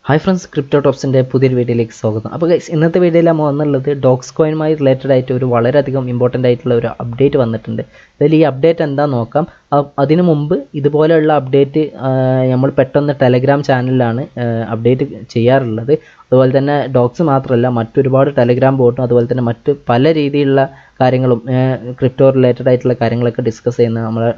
Hi friends, crypto ടോപ്സിൻ്റെ പുതിയൊരു വീഡിയോയിലേക്ക് സ്വാഗതം. അപ്പോൾ ഗൈസ്, ഇന്നത്തെ വീഡിയോയിൽ നമ്മൾ വന്നുള്ളത് ഡോക്സ് കോയിനുമായി റിലേറ്റഡ് ആയിട്ട് ഒരു വളരെയധികം ഇമ്പോർട്ടൻ്റ് ആയിട്ടുള്ള ഒരു അപ്ഡേറ്റ് വന്നിട്ടുണ്ട്. അതിൽ ഈ അപ്ഡേറ്റ് എന്താ നോക്കാം. അതിനു മുമ്പ് ഇതുപോലെയുള്ള അപ്ഡേറ്റ് നമ്മൾ പെട്ടെന്ന് ടെലഗ്രാം ചാനലിലാണ് അപ്ഡേറ്റ് ചെയ്യാറുള്ളത്. അതുപോലെ തന്നെ ഡോക്സ് മാത്രമല്ല, മറ്റൊരുപാട് ടെലഗ്രാം ബോട്ടും അതുപോലെ തന്നെ മറ്റ് പല രീതിയിലുള്ള കാര്യങ്ങളും ക്രിപ്റ്റോ റിലേറ്റഡ് ആയിട്ടുള്ള കാര്യങ്ങളൊക്കെ ഡിസ്കസ് ചെയ്യുന്ന നമ്മളെ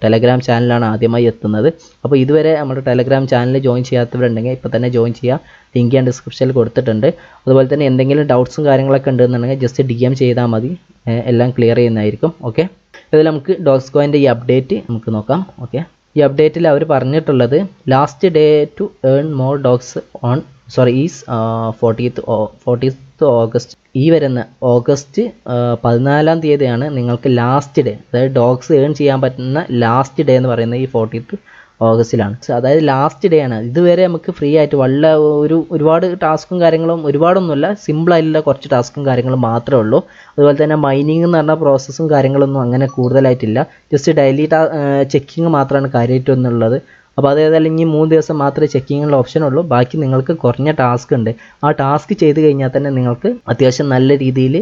ടെലഗ്രാം ചാനലാണ് ആദ്യമായി എത്തുന്നത്. അപ്പോൾ ഇതുവരെ നമ്മുടെ ടെലഗ്രാം ചാനൽ ജോയിൻ ചെയ്യാത്തവരുണ്ടെങ്കിൽ ഇപ്പോൾ തന്നെ ജോയിൻ ചെയ്യുക. ലിങ്ക് ഞാൻ ഡിസ്ക്രിപ്ഷനിൽ കൊടുത്തിട്ടുണ്ട്. അതുപോലെ തന്നെ എന്തെങ്കിലും ഡൗട്ട്സും കാര്യങ്ങളൊക്കെ ഉണ്ടെന്നുണ്ടെങ്കിൽ ജസ്റ്റ് DM ചെയ്താൽ മതി, എല്ലാം ക്ലിയർ ചെയ്യുന്നതായിരിക്കും. ഓക്കെ, ഇതിൽ നമുക്ക് ഡോക്സ് കോയിൻ്റെ ഈ അപ്ഡേറ്റ് നമുക്ക് നോക്കാം. ഓക്കെ, ഈ അപ്ഡേറ്റിൽ അവർ പറഞ്ഞിട്ടുള്ളത് last day to earn more dogs on is 40th August. ഈ വരുന്ന ഓഗസ്റ്റ് 14-ാം തീയതിയാണ് നിങ്ങൾക്ക് ലാസ്റ്റ് ഡേ, അതായത് ഡോഗ്സ് ഏൺ ചെയ്യാൻ പറ്റുന്ന ലാസ്റ്റ് ഡേ എന്ന് പറയുന്നത് ഈ 40th ഓഗസ്റ്റിലാണ്. അതായത് ലാസ്റ്റ് ഡേ ആണ്. ഇതുവരെ നമുക്ക് ഫ്രീ ആയിട്ട് ഒരുപാട് ടാസ്കും കാര്യങ്ങളും ഒരുപാടൊന്നുമില്ല, സിമ്പിളായിട്ടുള്ള കുറച്ച് ടാസ്കും കാര്യങ്ങളും മാത്രമേ ഉള്ളൂ. അതുപോലെ തന്നെ മൈനിങ് എന്ന് പറഞ്ഞ പ്രോസസ്സും കാര്യങ്ങളൊന്നും അങ്ങനെ കൂടുതലായിട്ടില്ല. ജസ്റ്റ് ഡെയിലി ചെക്കിങ് മാത്രമാണ് കാര്യമായിട്ടൊന്നുള്ളത്. അപ്പോൾ അതേതായാലും ഇനി 3 ദിവസം മാത്രമേ ചെക്കിങ്ങിനുള്ള ഓപ്ഷൻ ഉള്ളൂ. ബാക്കി നിങ്ങൾക്ക് കുറഞ്ഞ ടാസ്ക് ഉണ്ട്. ആ ടാസ്ക് ചെയ്ത് കഴിഞ്ഞാൽ തന്നെ നിങ്ങൾക്ക് അത്യാവശ്യം നല്ല രീതിയിൽ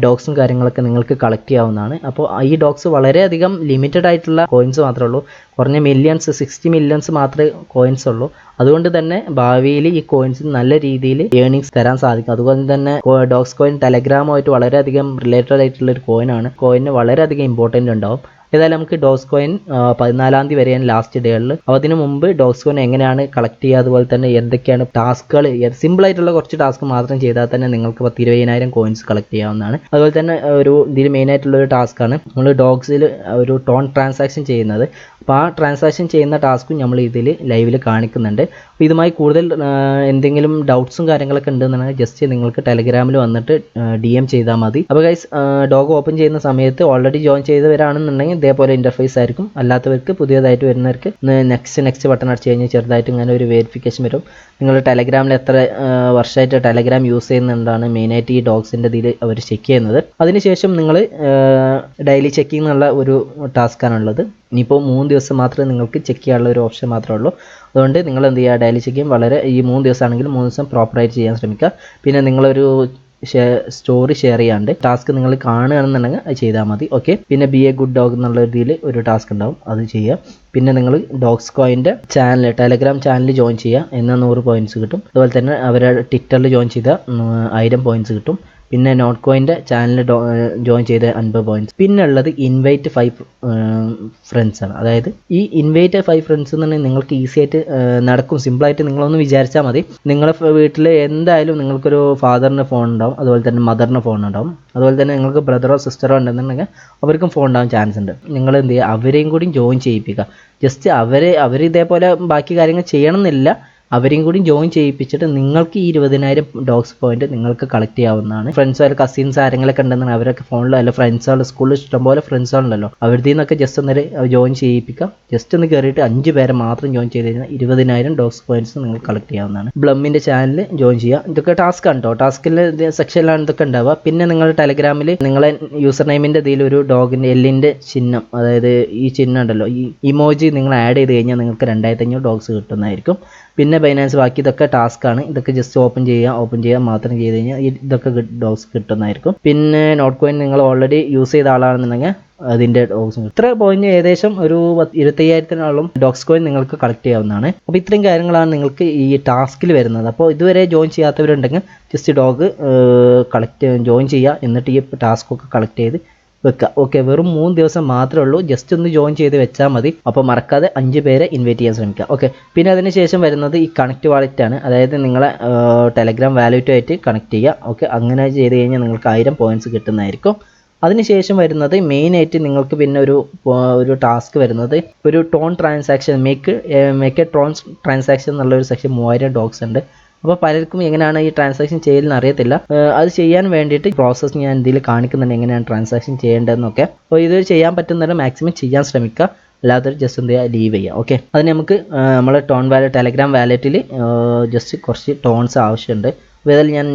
ഡോഗ്സും കാര്യങ്ങളൊക്കെ നിങ്ങൾക്ക് കളക്ട് ചെയ്യാവുന്നതാണ്. അപ്പോൾ ഈ ഡോഗ്സ് വളരെയധികം ലിമിറ്റഡ് ആയിട്ടുള്ള കോയിൻസ് മാത്രമേ ഉള്ളൂ. കുറഞ്ഞ മില്യൺസ്, 60 മില്യൺസ് മാത്രമേ കോയിൻസ് ഉള്ളൂ. അതുകൊണ്ട് തന്നെ ഭാവിയിൽ ഈ കോയിൻസ് നല്ല രീതിയിൽ ഏണിങ്സ് തരാൻ സാധിക്കും. അതുപോലെ തന്നെ ഡോഗ്സ് കോയിൻ ടെലഗ്രാമുമായിട്ട് വളരെയധികം റിലേറ്റഡ് ആയിട്ടുള്ള ഒരു കോയിനാണ്. കോയിന് വളരെയധികം ഇമ്പോർട്ടൻ്റ് ഉണ്ടാവും. ഏതായാലും നമുക്ക് ഡോഗ്സ് കോയിൻ 14-ാം തീയതി വരെയാണ് ലാസ്റ്റ് ഡേ ഉള്ളത്. അപ്പോൾ അതിന് മുമ്പ് ഡോഗ്സ് കോയിൻ എങ്ങനെയാണ് കളക്ട് ചെയ്യുക, അതുപോലെ തന്നെ എന്തൊക്കെയാണ് ടാസ്കുകൾ, സിമ്പിളായിട്ടുള്ള കുറച്ച് ടാസ്ക് മാത്രം ചെയ്താൽ തന്നെ നിങ്ങൾക്ക് 10,000-20,000 കോയിൻസ് കളക്ട് ചെയ്യാവുന്നതാണ്. അതുപോലെ തന്നെ ഇതിൽ മെയിനായിട്ടുള്ളൊരു ടാസ്ക്കാണ് നമ്മൾ ഡോഗ്സിൽ ഒരു ടോൺ ട്രാൻസാക്ഷൻ ചെയ്യുന്നത്. അപ്പോൾ ആ ട്രാൻസാക്ഷൻ ചെയ്യുന്ന ടാസ്കും നമ്മൾ ഇതിൽ ലൈവിൽ കാണിക്കുന്നുണ്ട്. അപ്പോൾ ഇതുമായി കൂടുതൽ എന്തെങ്കിലും ഡൗട്ട്സും കാര്യങ്ങളൊക്കെ ഉണ്ടെന്നുണ്ടെങ്കിൽ ജസ്റ്റ് നിങ്ങൾക്ക് ടെലഗ്രാമിൽ വന്നിട്ട് DM ചെയ്താൽ മതി. അപ്പോൾ ഗൈസ്, ഡോഗ് ഓപ്പൺ ചെയ്യുന്ന സമയത്ത് ഓൾറെഡി ജോയിൻ ചെയ്തവരാണെന്നുണ്ടെങ്കിൽ ഇതേപോലെ ഇൻ്റർഫേസ് ആയിരിക്കും. അല്ലാത്തവർക്ക്, പുതിയതായിട്ട് വരുന്നവർക്ക് നെക്സ്റ്റ് ബട്ടൺ അടിച്ച് കഴിഞ്ഞാൽ ചെറുതായിട്ട് ഇങ്ങനെ ഒരു വെരിഫിക്കേഷൻ വരും. നിങ്ങൾ ടെലഗ്രാമിൽ എത്ര വർഷമായിട്ട് ടെലഗ്രാം യൂസ് ചെയ്യുന്നുണ്ടാണ് മെയിനായിട്ട് ഈ ഡോഗ്സിൻ്റെ ഇതിൽ അവർ ചെക്ക് ചെയ്യുന്നത്. അതിനുശേഷം നിങ്ങൾ ഡെയിലി ചെക്കിംഗ് എന്നുള്ള ഒരു ടാസ്ക്കാണുള്ളത്. ഇനിയിപ്പോൾ 3 ദിവസം മാത്രമേ നിങ്ങൾക്ക് ചെക്ക് ചെയ്യാനുള്ള ഒരു ഓപ്ഷൻ മാത്രമേ ഉള്ളൂ. അതുകൊണ്ട് നിങ്ങൾ എന്ത് ചെയ്യുക, ഡെയിലി ചെക്കിങ് ഈ 3 ദിവസമാണെങ്കിൽ 3 ദിവസം പ്രോപ്പറായിട്ട് ചെയ്യാൻ ശ്രമിക്കുക. പിന്നെ നിങ്ങളൊരു സ്റ്റോറി ഷെയർ ചെയ്യാണ്ട് ടാസ്ക് നിങ്ങൾ കാണുകയാണെന്നുണ്ടെങ്കിൽ അത് ചെയ്താൽ മതി. ഓക്കെ, പിന്നെ ബി എ ഗുഡ് ഡോഗ് എന്നുള്ള രീതിയിൽ ഒരു ടാസ്ക് ഉണ്ടാവും, അത് ചെയ്യുക. പിന്നെ നിങ്ങൾ ഡോഗ്സ് കോയിൻ്റെ ചാനൽ, ടെലഗ്രാം ചാനൽ ജോയിൻ ചെയ്യുക, എന്നാൽ 100 പോയിൻറ്റ്സ് കിട്ടും. അതുപോലെ തന്നെ അവരുടെ ട്വിറ്ററിൽ ജോയിൻ ചെയ്താൽ 1000 പോയിൻറ്റ്സ് കിട്ടും. പിന്നെ നോട്ട് കോയിൻ്റെ ചാനൽ ജോയിൻ ചെയ്ത് 50 പോയിൻറ്റ്സ്. പിന്നെ ഉള്ളത് ഇൻവൈറ്റ് 5 ഫ്രണ്ട്സ് ആണ്. അതായത് ഈ ഇൻവൈറ്റ് 5 ഫ്രണ്ട്സ് എന്ന് പറഞ്ഞാൽ നിങ്ങൾക്ക് ഈസി ആയിട്ട് നടക്കും. സിമ്പിളായിട്ട് നിങ്ങളൊന്ന് വിചാരിച്ചാൽ മതി. നിങ്ങളുടെ വീട്ടിൽ എന്തായാലും നിങ്ങൾക്കൊരു ഫാദറിന് ഫോൺ ഉണ്ടാവും, അതുപോലെ തന്നെ മദറിന് ഫോൺ ഉണ്ടാവും, അതുപോലെ തന്നെ നിങ്ങൾക്ക് ബ്രദറോ സിസ്റ്ററോ ഉണ്ടെന്നുണ്ടെങ്കിൽ അവർക്കും ഫോൺ ഉണ്ടാവാൻ ചാൻസ് ഉണ്ട്. നിങ്ങൾ എന്ത് ചെയ്യുക, അവരെയും കൂടി ജോയിൻ ചെയ്യിപ്പിക്കുക. ജസ്റ്റ് അവർ ഇതേപോലെ ബാക്കി കാര്യങ്ങൾ ചെയ്യണമെന്നില്ല, അവരെയും കൂടി ജോയിൻ ചെയ്യിപ്പിച്ചിട്ട് നിങ്ങൾക്ക് ഈ 20,000 ഡോഗ്സ് പോയിന്റ് നിങ്ങൾക്ക് കളക്ട് ചെയ്യാവുന്നതാണ്. ഫ്രണ്ട്സ്, കസിൻസ് ആരെങ്കിലൊക്കെ ഉണ്ടെന്നുണ്ടെങ്കിൽ അവരൊക്കെ ഫോണിലോ അല്ല ഫ്രണ്ട്സുകൾ, സ്കൂളിൽ ഇഷ്ടംപോലെ ഫ്രണ്ട്സുകളുണ്ടല്ലോ, അവരുടെ നിന്നൊക്കെ ജസ്റ്റ് ഒന്ന് ജോയിൻ ചെയ്യിപ്പിക്കാം. ജസ്റ്റ് ഒന്ന് കയറിയിട്ട് 5 പേരെ മാത്രം ജോയിൻ ചെയ്ത് കഴിഞ്ഞാൽ 20,000 ഡോഗ്സ് പോയിന്റ്സ് നിങ്ങൾക്ക് കളക്ട് ചെയ്യാവുന്നതാണ്. ബ്ലമ്മിൻ്റെ ചാനൽ ജോയിൻ ചെയ്യുക. ഇതൊക്കെ ടാസ്ക് ആണ് കേട്ടോ. ടാസ്കിൻ്റെ സെക്ഷനിലാണ് ഇതൊക്കെ ഉണ്ടാവുക. പിന്നെ നിങ്ങൾ ടെലഗ്രാമിൽ നിങ്ങളെ യൂസർ നെയിമിൻ്റെ ഇതിൽ ഒരു ഡോഗിൻ്റെ എല്ലിൻ്റെ ചിഹ്നം, അതായത് ഈ ചിഹ്നം ഉണ്ടല്ലോ, ഈ ഇമോജി നിങ്ങൾ ആഡ് ചെയ്ത് കഴിഞ്ഞാൽ നിങ്ങൾക്ക് 2,500 ഡോഗ്സ് കിട്ടുന്നതായിരിക്കും. പിന്നെ ബൈനാൻസ്, ബാക്കി ഇതൊക്കെ ടാസ്ക്കാണ്. ഇതൊക്കെ ജസ്റ്റ് ഓപ്പൺ ചെയ്യുക മാത്രം ചെയ്ത് കഴിഞ്ഞാൽ ഇതൊക്കെ ഡോഗ്സ് കിട്ടുന്നതായിരിക്കും. പിന്നെ നോട്ട് കോയിൻ നിങ്ങൾ ഓൾറെഡി യൂസ് ചെയ്ത ആളാണെന്നുണ്ടെങ്കിൽ അതിൻ്റെ ഡോഗ്സ് ഇത്ര പോയിന്റ് ഏകദേശം ഒരു 25,000-നോളം ഡോഗ്സ് കോയിൻ നിങ്ങൾക്ക് കളക്ട് ചെയ്യാവുന്നതാണ്. അപ്പോൾ ഇത്രയും കാര്യങ്ങളാണ് നിങ്ങൾക്ക് ഈ ടാസ്കിൽ വരുന്നത്. അപ്പോൾ ഇതുവരെ ജോയിൻ ചെയ്യാത്തവരുണ്ടെങ്കിൽ ജസ്റ്റ് ഡോഗ് ജോയിൻ ചെയ്യുക, എന്നിട്ട് ഈ ടാസ്കൊക്കെ കളക്ട് ചെയ്ത് വെക്കുക. ഓക്കെ, വെറും 3 ദിവസം മാത്രമേ ഉള്ളൂ. ജസ്റ്റ് ഒന്ന് ജോയിൻ ചെയ്ത് വെച്ചാൽ മതി. അപ്പോൾ മറക്കാതെ 5 പേരെ ഇൻവൈറ്റ് ചെയ്യാൻ ശ്രമിക്കുക. ഓക്കെ, പിന്നെ അതിന് ശേഷം വരുന്നത് ഈ കണക്ട് വാലറ്റ് ആണ്. അതായത് നിങ്ങളെ ടെലഗ്രാം വാലറ്റുമായിട്ട് കണക്ട് ചെയ്യുക. ഓക്കെ, അങ്ങനെ ചെയ്ത് കഴിഞ്ഞാൽ നിങ്ങൾക്ക് 1000 പോയിൻറ്റ്സ് കിട്ടുന്നതായിരിക്കും. അതിനുശേഷം വരുന്നത് മെയിനായിട്ട് നിങ്ങൾക്ക് പിന്നെ ഒരു ടാസ്ക് വരുന്നത് ഒരു tone transaction, make A tone transaction എന്നുള്ളൊരു സെക്ഷൻ 3000 ഡോഗ്സ് ഉണ്ട്. അപ്പോൾ പലർക്കും എങ്ങനെയാണ് ഈ ട്രാൻസാക്ഷൻ ചെയ്യലെന്ന് അറിയത്തില്ല. അത് ചെയ്യാൻ വേണ്ടിയിട്ട് പ്രോസസ്സ് ഞാൻ ഇതിൽ കാണിക്കുന്നുണ്ട്, എങ്ങനെയാണ് ട്രാൻസാക്ഷൻ ചെയ്യേണ്ടതെന്നൊക്കെ. അപ്പോൾ ഇത് ചെയ്യാൻ പറ്റുന്നവരെ മാക്സിമം ചെയ്യാൻ ശ്രമിക്കുക, അല്ലാത്തൊരു ജസ്റ്റ് എന്ത് ചെയ്യുക, ലീവ് ചെയ്യുക. ഓക്കെ, അതിന് നമുക്ക് നമ്മളെ ടെലഗ്രാം വാലറ്റിൽ ജസ്റ്റ് കുറച്ച് ടോൺസ് ആവശ്യമുണ്ട്. ഏതായാലും ഞാൻ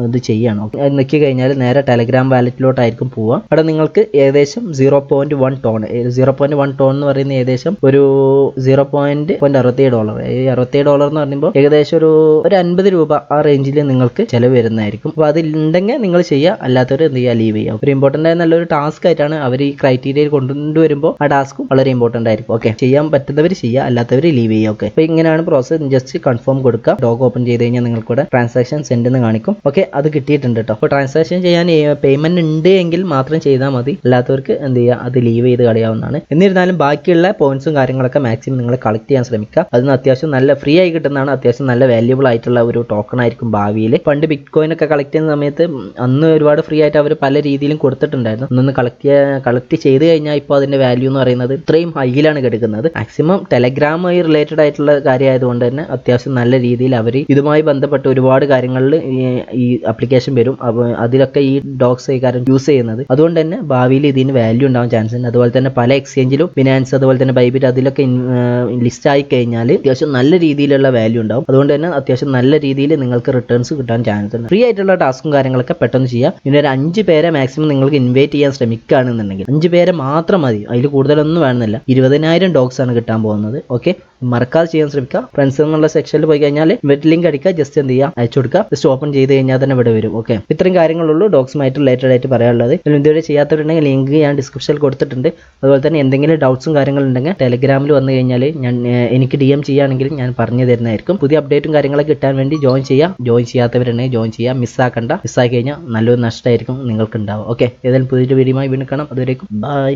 ഇത് ചെയ്യണം. നിൽക്കി കഴിഞ്ഞാൽ നേരെ ടെലഗ്രാം വാലറ്റിലോട്ടായിരിക്കും പോവുക. അവിടെ നിങ്ങൾക്ക് ഏകദേശം 0.1 ടോൺ 0.1 ടോൺ എന്ന് പറയുന്നത് ഏകദേശം ഒരു $0.67. ഈ $67 എന്ന് പറയുമ്പോൾ ഏകദേശം ഒരു 50 രൂപ ആ റേഞ്ചിൽ നിങ്ങൾക്ക് ചിലവ് വരുന്നതായിരിക്കും. അപ്പോൾ അതിലുണ്ടെങ്കിൽ നിങ്ങൾ ചെയ്യുക, അല്ലാത്തവർ എന്ത് ചെയ്യുക, ലീവ് ചെയ്യുക. ഒരു ഇമ്പോർട്ടൻ്റ് ആയ നല്ലൊരു ടാസ്ക് ആയിട്ടാണ് അവർ ഈ ക്രൈറ്റീരിയയിൽ കൊണ്ടുവരുമ്പോൾ ആ ടാസ്കും വളരെ ഇമ്പോർട്ടൻ്റ് ആയിരിക്കും. ഓക്കെ, ചെയ്യാൻ പറ്റുന്നവർ ചെയ്യുക, അല്ലാത്തവർ ലീവ് ചെയ്യുക. ഓക്കെ, അപ്പോൾ ഇങ്ങനെയാണ് പ്രോസസ്. ജസ്റ്റ് കൺഫേം കൊടുക്കുക. ഡോഗ് ഓപ്പൺ ചെയ്ത് കഴിഞ്ഞാൽ നിങ്ങൾക്കൂടെ ട്രാൻസാക്ഷൻ സെൻഡ് എന്ന് കാണിക്കും. ഓക്കെ, അത് കിട്ടിയിട്ടുണ്ട് കേട്ടോ. അപ്പോൾ ട്രാൻസാക്ഷൻ ചെയ്യാൻ പേയ്മെന്റ് ഉണ്ട് എങ്കിൽ മാത്രം ചെയ്താൽ മതി, അല്ലാത്തവർക്ക് എന്ത് ചെയ്യുക, അത് ലീവ് ചെയ്ത് കളയാവുന്നതാണ്. എന്നിരുന്നാലും ബാക്കിയുള്ള പോയിന്റ്സും കാര്യങ്ങളൊക്കെ മാക്സിമം നിങ്ങൾ കളക്ട് ചെയ്യാൻ ശ്രമിക്കുക. അതിന് അത്യാവശ്യം നല്ല ഫ്രീ ആയി കിട്ടുന്നതാണ്, അത്യാവശ്യം നല്ല വാല്യുബിൾ ആയിട്ടുള്ള ഒരു ടോക്കൺ ആയിരിക്കും ഭാവിയിൽ. പണ്ട് ബിറ്റ് കോയിൻ ഒക്കെ കളക്ട് ചെയ്യുന്ന സമയത്ത് അന്ന് ഒരുപാട് ഫ്രീ ആയിട്ട് അവർ പല രീതിയിലും കൊടുത്തിട്ടുണ്ടായിരുന്നു. ഒന്നൊന്ന് കളക്ട് ചെയ്ത് കഴിഞ്ഞാൽ ഇപ്പോൾ അതിന്റെ വാല്യൂ എന്ന് പറയുന്നത് ഇത്രയും ഹൈയിലാണ് കിടക്കുന്നത്. മാക്സിമം ടെലഗ്രാമായി റിലേറ്റഡ് ആയിട്ടുള്ള കാര്യമായതുകൊണ്ട് തന്നെ അത്യാവശ്യം നല്ല രീതിയിൽ അവർ ഇതുമായി ബന്ധപ്പെട്ട് ഒരുപാട് കാര്യങ്ങളിൽ ഈ ആപ്ലിക്കേഷൻ വരും. അപ്പോൾ അതിലൊക്കെ ഈ ഡോഗ്സ് കാര്യം യൂസ് ചെയ്യുന്നത്, അതുകൊണ്ട് തന്നെ ഭാവിയിൽ ഇതിന് വാല്യൂ ഉണ്ടാവാൻ ചാൻസ് ഉണ്ട്. അതുപോലെ തന്നെ പല എക്സ്ചേഞ്ചിലും ഫിനാൻസ് അതുപോലെ തന്നെ ബൈബിറ്റ് അതിലൊക്കെ ലിസ്റ്റ് ആയി കഴിഞ്ഞാൽ അത്യാവശ്യം നല്ല രീതിയിലുള്ള വാല്യൂ ഉണ്ടാവും. അതുകൊണ്ട് തന്നെ അത്യാവശ്യം നല്ല രീതിയിൽ നിങ്ങൾക്ക് റിട്ടേൺസ് കിട്ടാൻ ചാൻസ് ഉണ്ട്. ഫ്രീ ആയിട്ടുള്ള ടാസ്കും കാര്യങ്ങളൊക്കെ പെട്ടെന്ന് ചെയ്യാം. ഇനി ഒരു 5 പേരെ മാക്സിമം നിങ്ങൾക്ക് ഇൻവൈറ്റ് ചെയ്യാൻ ശ്രമിക്കുകയാണെന്നുണ്ടെങ്കിൽ 5 പേരെ മാത്രം മതി, അതിൽ കൂടുതലൊന്നും വേണമെന്നില്ല. 20,000 ഡോഗ്സ് ആണ് കിട്ടാൻ പോകുന്നത്. ഓക്കെ, മറക്കാതെ ചെയ്യാൻ ശ്രമിക്കുക. ഫ്രണ്ട്സ് എന്നുള്ള സെക്ഷനിൽ പോയി കഴിഞ്ഞാൽ വെറ്റ് ലിങ്ക് അടിക്കുക, ജസ്റ്റ് എന്ത് ചെയ്യുക, അയച്ചു കൊടുക്കുക. ജസ്റ്റ് ഓപ്പൺ ചെയ്ത് കഴിഞ്ഞാൽ തന്നെ ഇവിടെ വരും. ഓക്കെ, ഇത്രയും കാര്യങ്ങളുള്ളൂ ഡോഗ്സുമായിട്ട് റിലേറ്റഡ് ആയിട്ട് പറയാനുള്ളത്. ഇതുവരെ ചെയ്യാത്തവരുണ്ടെങ്കിൽ ലിങ്ക് ഞാൻ ഡിസ്ക്രിപ്ഷനിൽ കൊടുത്തിട്ടുണ്ട്. അതുപോലെ തന്നെ എന്തെങ്കിലും ഡൗട്ട്സും കാര്യങ്ങളുണ്ടെങ്കിൽ ടെലഗ്രാമിൽ വന്നു കഴിഞ്ഞാൽ എനിക്ക് DM ചെയ്യുകയാണെങ്കിൽ ഞാൻ പറഞ്ഞു തരുന്നതായിരിക്കും. പുതിയ അപ്ഡേറ്റും കാര്യങ്ങളൊക്കെ കിട്ടാൻ വേണ്ടി ജോയിൻ ചെയ്യാത്തവരുണ്ടെങ്കിൽ ജോയിൻ ചെയ്യാം. മിസ്സാക്കി കഴിഞ്ഞാൽ നല്ലൊരു നഷ്ടമായിരിക്കും നിങ്ങൾക്ക് ഉണ്ടാവും. ഓക്കെ, ഏതായാലും പുതിയൊരു വീഡിയോയുമായി വീണ്ടും കാണാം. അതുവരേക്കും ബൈ.